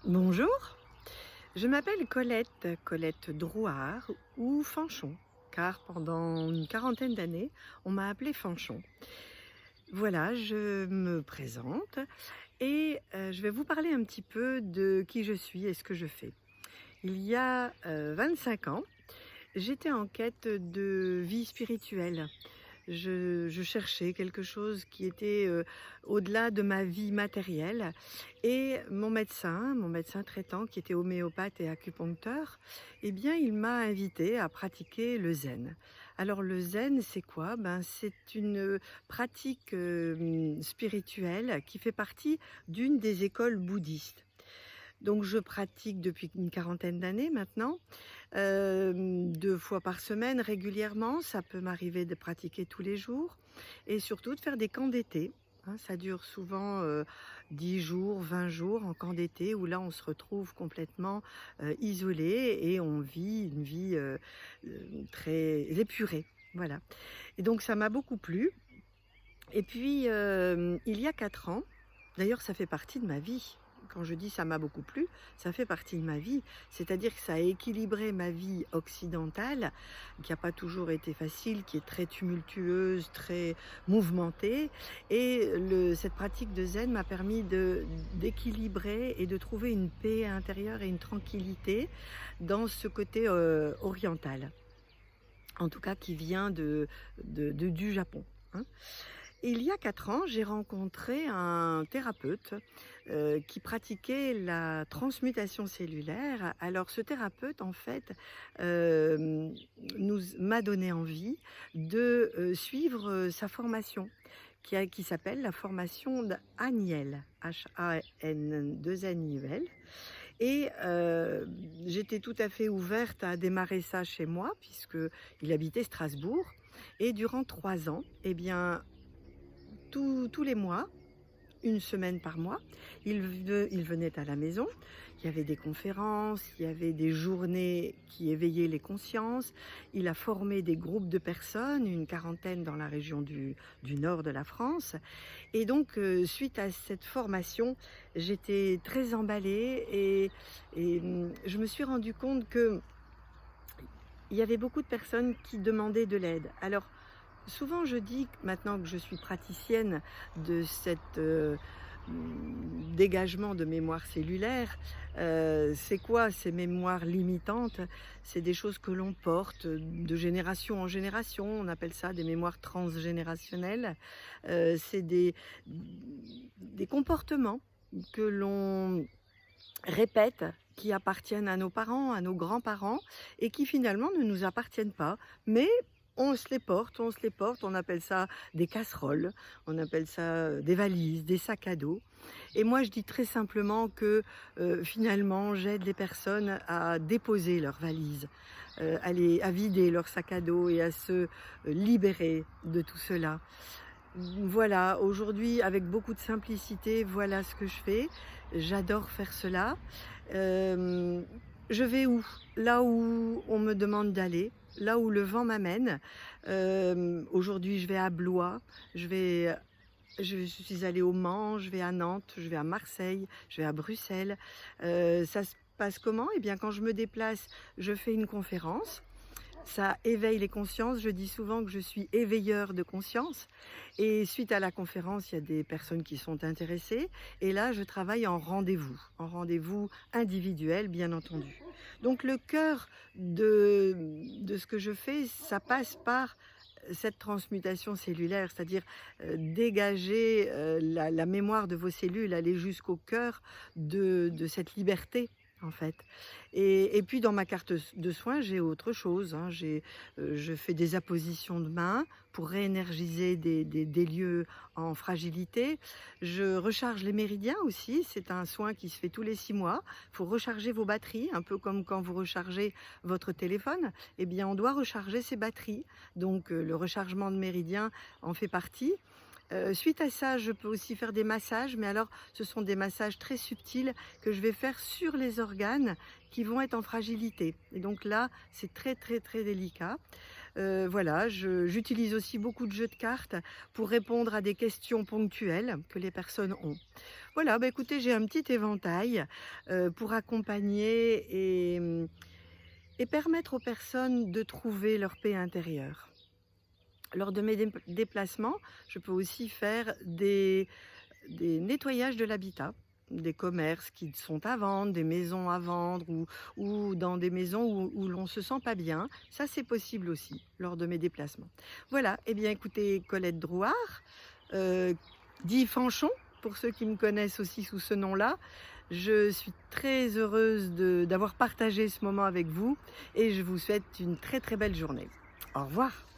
Bonjour, je m'appelle Colette Drouard ou Fanchon, car pendant une quarantaine d'années, on m'a appelée Fanchon. Voilà, je me présente et je vais vous parler un petit peu de qui je suis et ce que je fais. Il y a 25 ans, j'étais en quête de vie spirituelle. Je cherchais quelque chose qui était, au-delà de ma vie matérielle et mon médecin traitant qui était homéopathe et acupuncteur, eh bien, il m'a invitée à pratiquer le zen. Alors le zen, c'est quoi? Ben, c'est une pratique, spirituelle qui fait partie d'une des écoles bouddhistes. Donc je pratique depuis une quarantaine d'années maintenant, 2 fois par semaine régulièrement. Ça peut m'arriver de pratiquer tous les jours et surtout de faire des camps d'été, hein. Ça dure souvent, 10 jours, 20 jours en camp d'été où là on se retrouve complètement, isolé et on vit une vie, très épurée, voilà. Et donc ça m'a beaucoup plu et puis, il y a 4 ans, d'ailleurs ça fait partie de ma vie. Quand je dis: «Ça m'a beaucoup plu», ça fait partie de ma vie. C'est-à-dire que ça a équilibré ma vie occidentale, qui a pas toujours été facile, qui est très tumultueuse, très mouvementée et cette pratique de zen m'a permis d'équilibrer et de trouver une paix intérieure et une tranquillité dans ce côté, oriental. En tout cas qui vient du Japon, hein. Il y a 4 ans, j'ai rencontré un thérapeute, qui pratiquait la transmutation cellulaire. Alors ce thérapeute, en fait, hem, m'a donné envie de, suivre, sa formation qui s'appelle la formation d'Haniel, H-A-N 2 N-I-E-L et j'étais tout à fait ouverte à démarrer ça chez moi puisqu'il habitait Strasbourg et durant 3 ans, eh bien, tous les mois, une semaine par mois, il venait à la maison. Il y avait des conférences, il y avait des journées qui éveillaient les consciences. Il a formé des groupes de personnes, une quarantaine dans la région du nord de la France. Et donc, suite à cette formation, j'étais très emballée et je me suis rendu compte que il y avait beaucoup de personnes qui demandaient de l'aide. Alors, souvent je dis que maintenant que je suis praticienne de cet dégagement de mémoire cellulaire, c'est quoi ces mémoires limitantes? C'est des choses que l'on porte de génération en génération, on appelle ça des mémoires transgénérationnelles. C'est des comportements que l'on répète, qui appartiennent à nos parents, à nos grands-parents et qui finalement ne nous appartiennent pas. Mais on se les porte, on appelle ça des casseroles, on appelle ça, des valises, des sacs à dos. Et moi je dis très simplement que, finalement j'aide les personnes à déposer leurs valises, à vider leur sac à dos et à se libérer de tout cela. Voilà, aujourd'hui, avec beaucoup de simplicité, voilà ce que je fais. J'adore faire cela. Hem, je vais où? Là où on me demande d'aller, là où le vent m'amène. Aujourd'hui, je vais à Blois, je vais je suis allée au Mans, je vais à Nantes, je vais à Marseille, je vais à Bruxelles. Ça se passe comment? Eh bien, quand je me déplace, je fais une conférence. Ça éveille les consciences. Je dis souvent que je suis éveilleur de conscience et suite à la conférence, il y a des personnes qui sont intéressées et là, je travaille en rendez-vous individuel, bien entendu. Donc le cœur de ce que je fais, ça passe par cette transmutation cellulaire, c'est-à-dire, dégager, la mémoire de vos cellules, aller jusqu'au cœur de cette liberté, en fait. Et puis dans ma carte de soins, j'ai autre chose, hein. Je fais des appositions de mains pour réénergiser des lieux en fragilité. Je recharge les méridiens aussi, c'est un soin qui se fait tous les 6 mois. Il faut recharger vos batteries, un peu comme quand vous rechargez votre téléphone. Eh bien, on doit recharger ses batteries. Donc, le rechargement de méridiens en fait partie. Suite à ça, je peux aussi faire des massages, mais alors ce sont des massages très subtils que je vais faire sur les organes qui vont être en fragilité et donc là, c'est très, très, très délicat. Voilà, j'utilise aussi beaucoup de jeux de cartes pour répondre à des questions ponctuelles que les personnes ont. Voilà, bah, écoutez, j'ai un petit éventail, pour accompagner et permettre aux personnes de trouver leur paix intérieure. Lors de mes déplacements, je peux aussi faire des nettoyages de l'habitat, des commerces qui sont à vendre, des maisons à vendre ou dans des maisons où l'on ne se sent pas bien. Ça, c'est possible aussi lors de mes déplacements. Voilà, eh bien écoutez, Colette Drouard, dit Fanchon, pour ceux qui me connaissent aussi sous ce nom-là. Je suis très heureuse d'avoir partagé ce moment avec vous et je vous souhaite une très très belle journée. Au revoir.